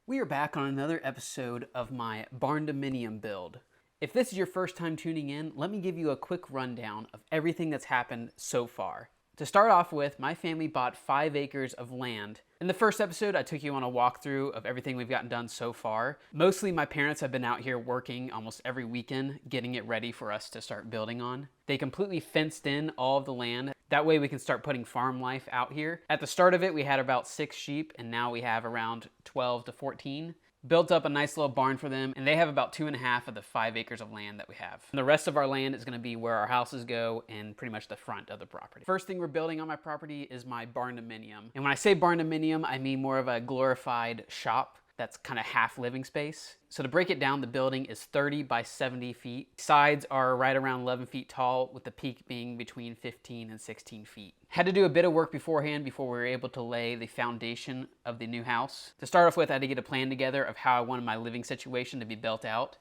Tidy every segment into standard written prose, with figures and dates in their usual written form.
We are back on another episode of my Barndominium build. If this is your first time tuning in, let me give you a quick rundown of everything that's happened so far. To start off with, my family bought 5 acres of land. In the first episode, I took you on a walkthrough of everything we've gotten done so far. Mostly my parents have been out here working almost every weekend, getting it ready for us to start building on. They completely fenced in all of the land. That way we can start putting farm life out here. At the start of it, we had about 6 sheep, and now we have around 12 to 14. Built up a nice little barn for them, and they have about 2.5 of the 5 acres of land that we have. And the rest of our land is going to be where our houses go and pretty much the front of the property. First thing we're building on my property is my Barndominium. And when I say Barndominium, I mean more of a glorified shop that's kind of half living space. So to break it down, the building is 30 by 70 feet. Sides are right around 11 feet tall, with the peak being between 15 and 16 feet. Had to do a bit of work beforehand before we were able to lay the foundation of the new house. To start off with, I had to get a plan together of how I wanted my living situation to be built out.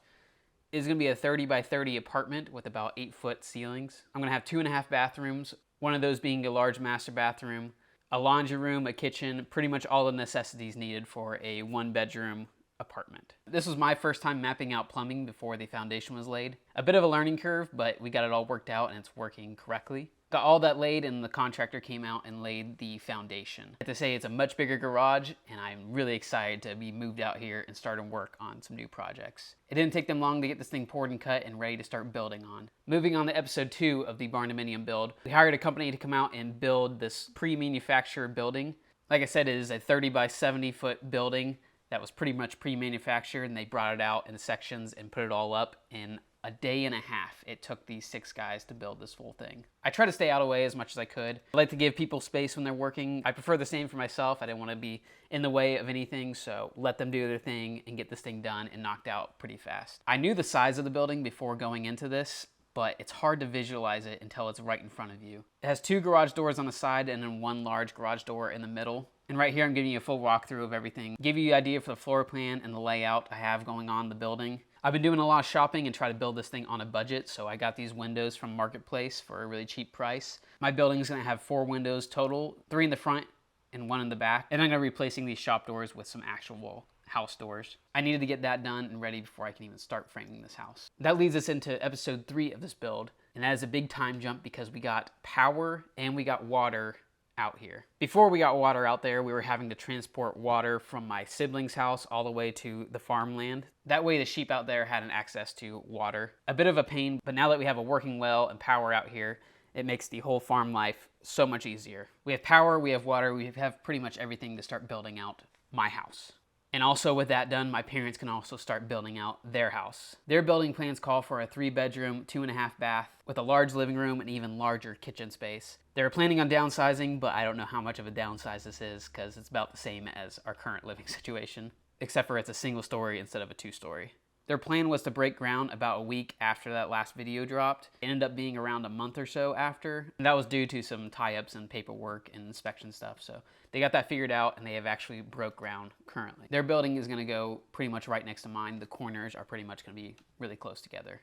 It's gonna be a 30 by 30 apartment with about 8-foot ceilings. I'm gonna have 2.5 bathrooms, one of those being a large master bathroom, a laundry room, a kitchen, pretty much all the necessities needed for a 1-bedroom apartment. This was my first time mapping out plumbing before the foundation was laid. A bit of a learning curve, but we got it all worked out and it's working correctly. Got all that laid and the contractor came out and laid the foundation. I have to say it's a much bigger garage and I'm really excited to be moved out here and starting work on some new projects. It didn't take them long to get this thing poured and cut and ready to start building on. Moving on to episode 2 of the Barndominium build, we hired a company to come out and build this pre-manufactured building. Like I said, it is a 30 by 70 foot building that was pretty much pre-manufactured, and they brought it out in sections and put it all up in a day and a half. It took these 6 guys to build this full thing. I try to stay out of the way as much as I could. I like to give people space when they're working. I prefer the same for myself. I didn't want to be in the way of anything, so let them do their thing and get this thing done and knocked out pretty fast. I knew the size of the building before going into this, but it's hard to visualize it until it's right in front of you. It has 2 garage doors on the side and then 1 large garage door in the middle. And right here I'm giving you a full walkthrough of everything. Give you an idea for the floor plan and the layout I have going on in the building. I've been doing a lot of shopping and try to build this thing on a budget, so I got these windows from Marketplace for a really cheap price. My building is going to have 4 windows total, 3 in the front and 1 in the back. And I'm going to be replacing these shop doors with some actual house doors. I needed to get that done and ready before I can even start framing this house. That leads us into episode 3 of this build, and that is a big time jump because we got power and we got water out here. Before we got water out there, we were having to transport water from my siblings' house all the way to the farmland. That way the sheep out there had an access to water. A bit of a pain, but now that we have a working well and power out here, it makes the whole farm life so much easier. We have power, we have water, we have pretty much everything to start building out my house. And also with that done, my parents can also start building out their house. Their building plans call for a 3-bedroom, 2.5 bath with a large living room and even larger kitchen space. They're planning on downsizing, but I don't know how much of a downsize this is because it's about the same as our current living situation, except for it's a single story instead of a 2-story. Their plan was to break ground about a week after that last video dropped. It ended up being around a month or so after. And that was due to some tie-ups and paperwork and inspection stuff. So they got that figured out and they have actually broke ground currently. Their building is gonna go pretty much right next to mine. The corners are pretty much gonna be really close together.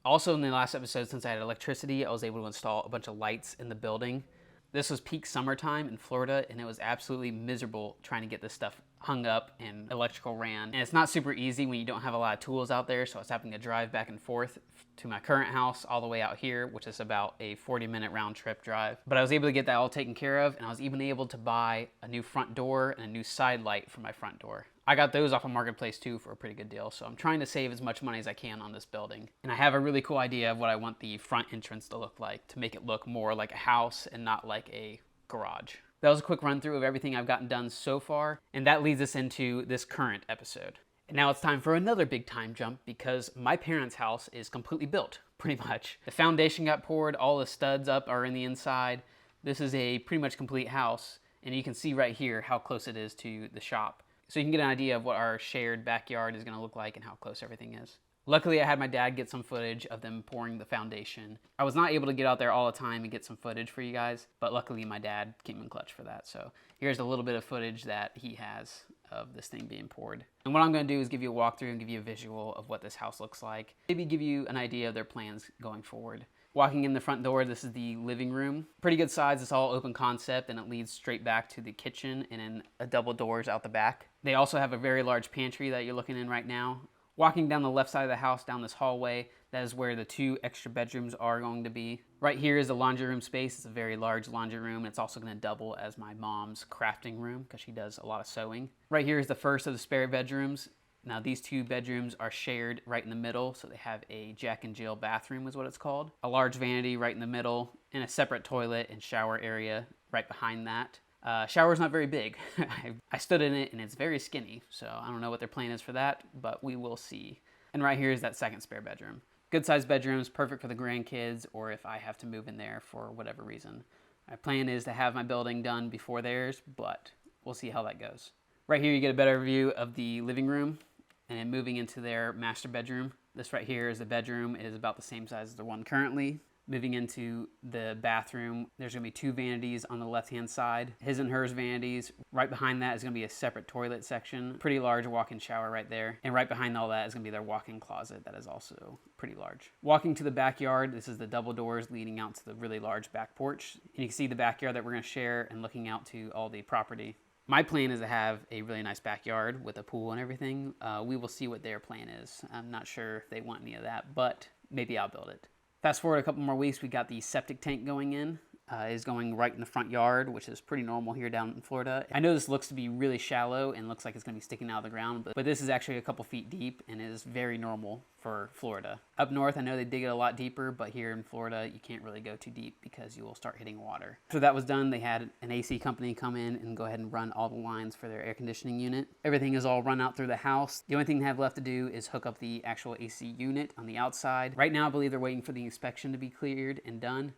Also in the last episode, since I had electricity, I was able to install a bunch of lights in the building. This was peak summertime in Florida and it was absolutely miserable trying to get this stuff hung up and electrical ran. And it's not super easy when you don't have a lot of tools out there, so I was having to drive back and forth to my current house all the way out here, which is about a 40-minute round trip drive. But I was able to get that all taken care of, and I was even able to buy a new front door and a new side light for my front door. I got those off of Marketplace too for a pretty good deal, so I'm trying to save as much money as I can on this building. And I have a really cool idea of what I want the front entrance to look like to make it look more like a house and not like a garage. That was a quick run through of everything I've gotten done so far, and that leads us into this current episode. And now it's time for another big time jump because my parents' house is completely built, pretty much. The foundation got poured, all the studs up are in the inside. This is a pretty much complete house, and you can see right here how close it is to the shop. So you can get an idea of what our shared backyard is gonna look like and how close everything is. Luckily, I had my dad get some footage of them pouring the foundation. I was not able to get out there all the time and get some footage for you guys, but luckily my dad came in clutch for that. So here's a little bit of footage that he has of this thing being poured. And what I'm gonna do is give you a walkthrough and give you a visual of what this house looks like. Maybe give you an idea of their plans going forward. Walking in the front door, this is the living room. Pretty good size, it's all open concept and it leads straight back to the kitchen and then a double doors out the back. They also have a very large pantry that you're looking in right now. Walking down the left side of the house, down this hallway, that is where the 2 extra bedrooms are going to be. Right here is the laundry room space. It's a very large laundry room. It's also going to double as my mom's crafting room because she does a lot of sewing. Right here is the first of the spare bedrooms. Now these 2 bedrooms are shared right in the middle, so they have a Jack and Jill bathroom is what it's called. A large vanity right in the middle, and a separate toilet and shower area right behind that. Shower's not very big. I stood in it and it's very skinny, so I don't know what their plan is for that, but we will see. And right here is that second spare bedroom. Good sized bedrooms, perfect for the grandkids or if I have to move in there for whatever reason. My plan is to have my building done before theirs, but we'll see how that goes. Right here you get a better view of the living room, and then moving into their master bedroom. This right here is the bedroom. It is about the same size as the one currently. Moving into the bathroom, there's gonna be 2 vanities on the left-hand side. His and hers vanities. Right behind that is gonna be a separate toilet section. Pretty large walk-in shower right there. And right behind all that is gonna be their walk-in closet that is also pretty large. Walking to the backyard, this is the double doors leading out to the really large back porch. And you can see the backyard that we're gonna share and looking out to all the property. My plan is to have a really nice backyard with a pool and everything. We will see what their plan is. I'm not sure if they want any of that, but maybe I'll build it. Fast forward a couple more weeks, we got the septic tank going in. Is going right in the front yard, which is pretty normal here down in Florida. I know this looks to be really shallow and looks like it's gonna be sticking out of the ground, but this is actually a couple feet deep and is very normal for Florida. Up north, I know they dig it a lot deeper, but here in Florida, you can't really go too deep because you will start hitting water. After that was done, they had an AC company come in and go ahead and run all the lines for their air conditioning unit. Everything is all run out through the house. The only thing they have left to do is hook up the actual AC unit on the outside. Right now, I believe they're waiting for the inspection to be cleared and done,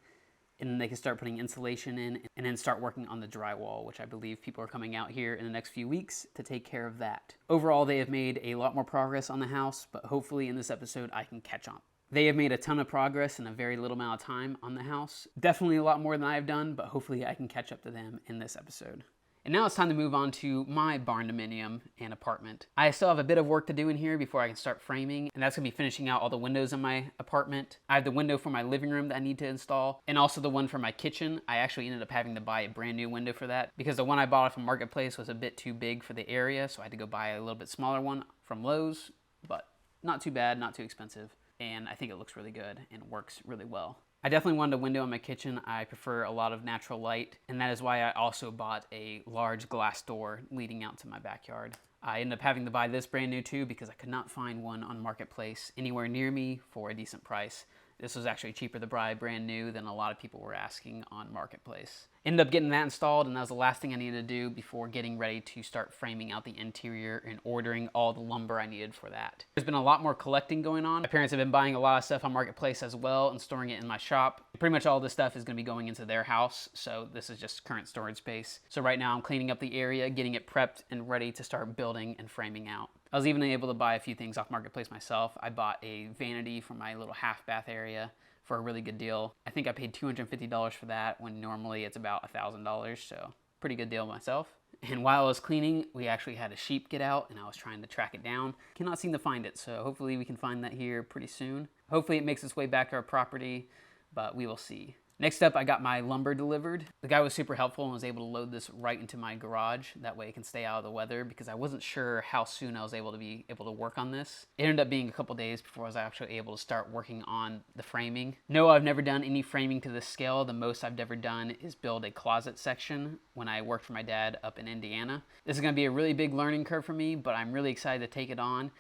and then they can start putting insulation in and then start working on the drywall, which I believe people are coming out here in the next few weeks to take care of that. Overall, they have made a lot more progress on the house, but hopefully in this episode I can catch on. They have made a ton of progress in a very little amount of time on the house. Definitely a lot more than I've done, but hopefully I can catch up to them in this episode. And now it's time to move on to my Barndominium and apartment. I still have a bit of work to do in here before I can start framing, and that's gonna be finishing out all the windows in my apartment. I have the window for my living room that I need to install, and also the one for my kitchen. I actually ended up having to buy a brand new window for that because the one I bought from Marketplace was a bit too big for the area, so I had to go buy a little bit smaller one from Lowe's, but not too bad, not too expensive, and I think it looks really good and works really well. I definitely wanted a window in my kitchen. I prefer a lot of natural light, and that is why I also bought a large glass door leading out to my backyard. I ended up having to buy this brand new too because I could not find one on Marketplace anywhere near me for a decent price. This was actually cheaper to buy brand new than a lot of people were asking on Marketplace. Ended up getting that installed, and that was the last thing I needed to do before getting ready to start framing out the interior and ordering all the lumber I needed for that. There's been a lot more collecting going on. My parents have been buying a lot of stuff on Marketplace as well and storing it in my shop. Pretty much all this stuff is going to be going into their house, so this is just current storage space. So right now I'm cleaning up the area, getting it prepped and ready to start building and framing out. I was even able to buy a few things off Marketplace myself. I bought a vanity for my little half bath area for a really good deal. I think I paid $250 for that when normally it's about $1,000, so pretty good deal myself. And while I was cleaning, we actually had a sheep get out and I was trying to track it down. Cannot seem to find it, so hopefully we can find that here pretty soon. Hopefully it makes its way back to our property, but we will see. Next up, I got my lumber delivered. The guy was super helpful and was able to load this right into my garage. That way it can stay out of the weather because I wasn't sure how soon I was able to work on this. It ended up being a couple days before I was actually able to start working on the framing. No, I've never done any framing to this scale. The most I've ever done is build a closet section when I worked for my dad up in Indiana. This is gonna be a really big learning curve for me, but I'm really excited to take it on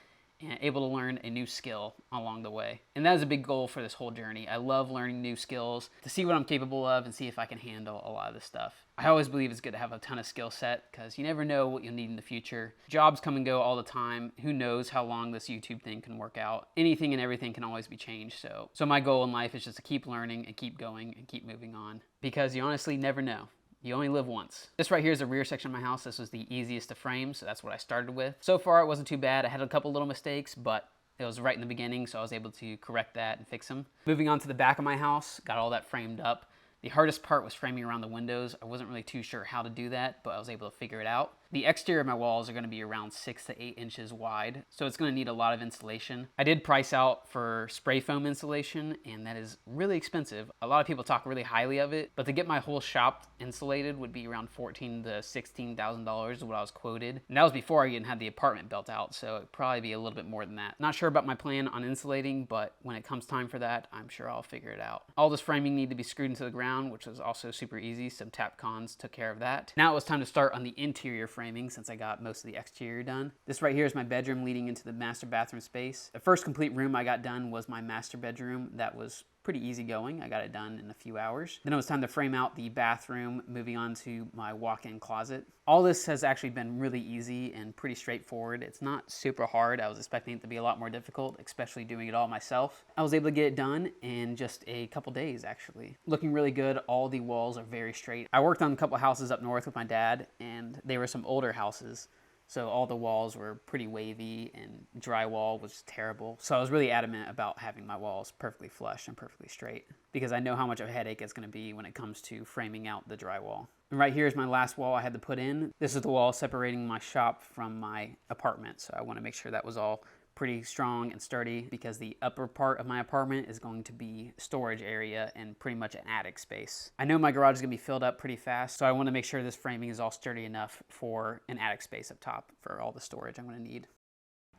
and able to learn a new skill along the way. And that is a big goal for this whole journey. I love learning new skills to see what I'm capable of and see if I can handle a lot of this stuff. I always believe it's good to have a ton of skill set because you never know what you'll need in the future. Jobs come and go all the time. Who knows how long this YouTube thing can work out. Anything and everything can always be changed. So my goal in life is just to keep learning and keep going and keep moving on because you honestly never know. You only live once. This right here is the rear section of my house. This was the easiest to frame, so that's what I started with. So far, it wasn't too bad. I had a couple little mistakes, but it was right in the beginning, so I was able to correct that and fix them. Moving on to the back of my house, got all that framed up. The hardest part was framing around the windows. I wasn't really too sure how to do that, but I was able to figure it out. The exterior of my walls are going to be around 6 to 8 inches wide, so it's going to need a lot of insulation. I did price out for spray foam insulation, and that is really expensive. A lot of people talk really highly of it, but to get my whole shop insulated would be around $14,000 to $16,000 is what I was quoted. And that was before I even had the apartment built out, so it'd probably be a little bit more than that. Not sure about my plan on insulating, but when it comes time for that, I'm sure I'll figure it out. All this framing needed to be screwed into the ground, which was also super easy. Some Tapcons took care of that. Now it was time to start on the interior framing since I got most of the exterior done. This right here is my bedroom leading into the master bathroom space. The first complete room I got done was my master bedroom. That was pretty easy going. I got it done in a few hours. Then it was time to frame out the bathroom, moving on to my walk-in closet. All this has actually been really easy and pretty straightforward. It's not super hard. I was expecting it to be a lot more difficult, especially doing it all myself. I was able to get it done in just a couple days, actually. Looking really good. All the walls are very straight. I worked on a couple houses up north with my dad, and they were some older houses. So all the walls were pretty wavy and drywall was terrible. So I was really adamant about having my walls perfectly flush and perfectly straight because I know how much of a headache it's going to be when it comes to framing out the drywall. And right here is my last wall I had to put in. This is the wall separating my shop from my apartment. So I want to make sure that was all pretty strong and sturdy because the upper part of my apartment is going to be storage area and pretty much an attic space. I know my garage is going to be filled up pretty fast, so I want to make sure this framing is all sturdy enough for an attic space up top for all the storage I'm going to need.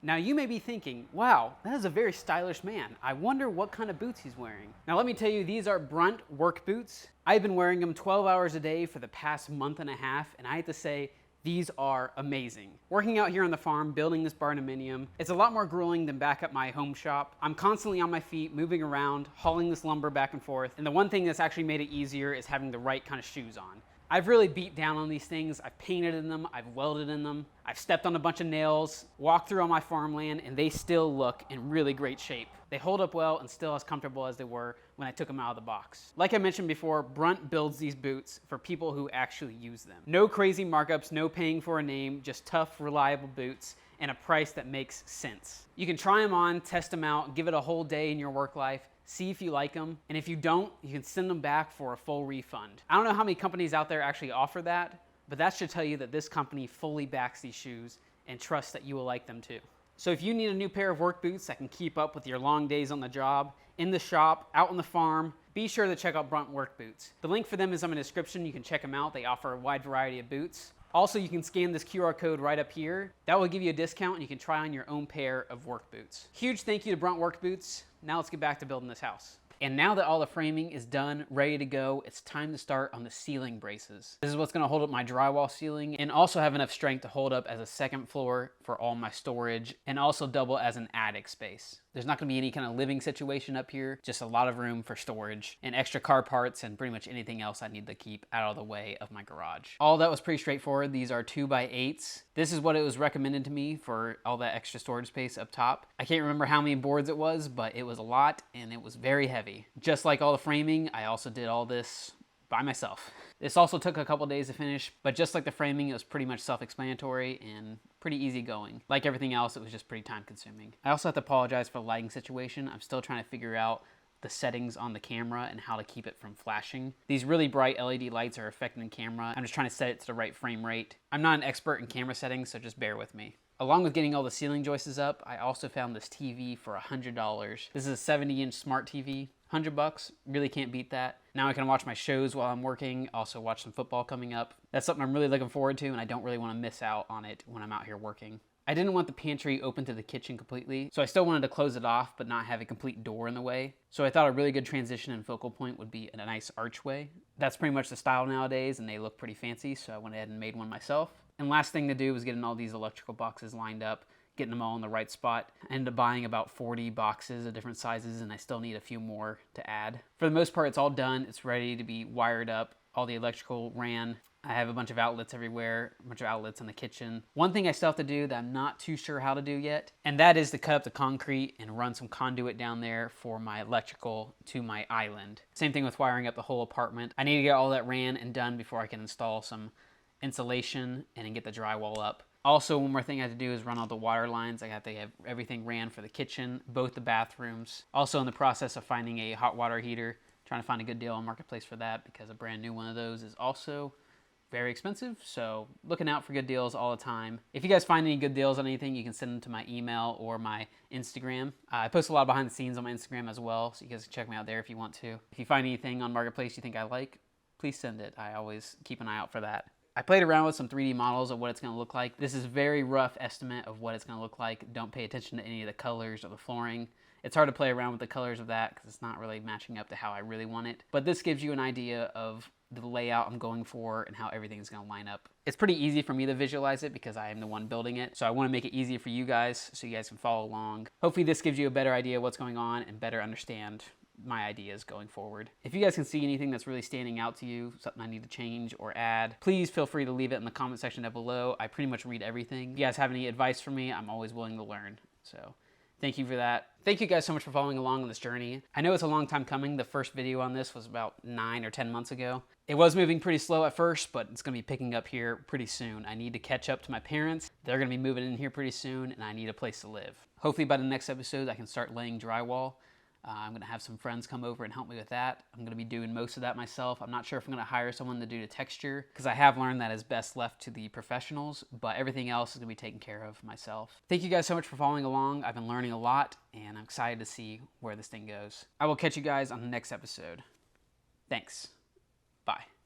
Now you may be thinking, wow, that is a very stylish man. I wonder what kind of boots he's wearing. Now let me tell you, these are Brunt work boots. I've been wearing them 12 hours a day for the past month and a half, and I have to say, these are amazing. Working out here on the farm, building this Barnaminium, it's a lot more grueling than back at my home shop. I'm constantly on my feet, moving around, hauling this lumber back and forth. And the one thing that's actually made it easier is having the right kind of shoes on. I've really beat down on these things. I've painted in them, I've welded in them, I've stepped on a bunch of nails, walked through on my farmland, and they still look in really great shape. They hold up well and still as comfortable as they were when I took them out of the box. Like I mentioned before, Brunt builds these boots for people who actually use them. No crazy markups, no paying for a name, just tough, reliable boots and a price that makes sense. You can try them on, test them out, give it a whole day in your work life, see if you like them, and if you don't, you can send them back for a full refund. I don't know how many companies out there actually offer that, but that should tell you that this company fully backs these shoes and trusts that you will like them too. So if you need a new pair of work boots that can keep up with your long days on the job, in the shop, out on the farm, be sure to check out Brunt work boots. The link for them is in the description. You can check them out. They offer a wide variety of boots. Also, you can scan this QR code right up here. That will give you a discount and you can try on your own pair of work boots. Huge thank you to Brunt work boots. Now let's get back to building this house. And now that all the framing is done, ready to go, it's time to start on the ceiling braces. This is what's gonna hold up my drywall ceiling and also have enough strength to hold up as a second floor for all my storage and also double as an attic space. There's not gonna be any kind of living situation up here, just a lot of room for storage and extra car parts and pretty much anything else I need to keep out of the way of my garage. All that was pretty straightforward. These are 2x8s. This is what it was recommended to me for all that extra storage space up top. I can't remember how many boards it was, but it was a lot and it was very heavy. Just like all the framing, I also did all this by myself. This also took a couple days to finish, but just like the framing, it was pretty much self-explanatory and pretty easy going. Like everything else, it was just pretty time consuming. I also have to apologize for the lighting situation. I'm still trying to figure out the settings on the camera and how to keep it from flashing. These really bright LED lights are affecting the camera. I'm just trying to set it to the right frame rate. I'm not an expert in camera settings, so just bear with me. Along with getting all the ceiling joists up, I also found this TV for $100. This is a 70-inch smart TV. $100, really can't beat that. Now I can watch my shows while I'm working, also watch some football coming up. That's something I'm really looking forward to, and I don't really want to miss out on it when I'm out here working. I didn't want the pantry open to the kitchen completely, so I still wanted to close it off but not have a complete door in the way. So I thought a really good transition and focal point would be a nice archway. That's pretty much the style nowadays, and they look pretty fancy, so I went ahead and made one myself. And last thing to do was getting all these electrical boxes lined up, getting them all in the right spot. I ended up buying about 40 boxes of different sizes, and I still need a few more to add. For the most part, it's all done. It's ready to be wired up. All the electrical ran. I have a bunch of outlets everywhere, a bunch of outlets in the kitchen. One thing I still have to do that I'm not too sure how to do yet, and that is to cut up the concrete and run some conduit down there for my electrical to my island. Same thing with wiring up the whole apartment. I need to get all that ran and done before I can install some insulation and then get the drywall up. Also, one more thing I have to do is run all the water lines. I have to have everything ran for the kitchen, both the bathrooms. Also in the process of finding a hot water heater, trying to find a good deal on Marketplace for that because a brand new one of those is also very expensive, so looking out for good deals all the time. If you guys find any good deals on anything, you can send them to my email or my Instagram. I post a lot behind the scenes on my Instagram as well, so you guys can check me out there if you want to. If you find anything on Marketplace you think I like, please send it. I always keep an eye out for that. I played around with some 3D models of what it's going to look like. This is a very rough estimate of what it's going to look like. Don't pay attention to any of the colors or the flooring. It's hard to play around with the colors of that because it's not really matching up to how I really want it. But this gives you an idea of the layout I'm going for and how everything is going to line up. It's pretty easy for me to visualize it because I am the one building it. So I want to make it easy for you guys so you guys can follow along. Hopefully this gives you a better idea of what's going on and better understand my ideas going forward. If you guys can see anything that's really standing out to you, something I need to change or add, please feel free to leave it in the comment section down below. I pretty much read everything. If you guys have any advice for me, I'm always willing to learn. So thank you for that. Thank you guys so much for following along on this journey. I know it's a long time coming. The first video on this was about 9 or 10 months ago. It was moving pretty slow at first, but it's gonna be picking up here pretty soon. I need to catch up to my parents. They're gonna be moving in here pretty soon, and I need a place to live. Hopefully by the next episode, I can start laying drywall. I'm going to have some friends come over and help me with that. I'm going to be doing most of that myself. I'm not sure if I'm going to hire someone to do the texture because I have learned that is best left to the professionals, but everything else is going to be taken care of myself. Thank you guys so much for following along. I've been learning a lot and I'm excited to see where this thing goes. I will catch you guys on the next episode. Thanks. Bye.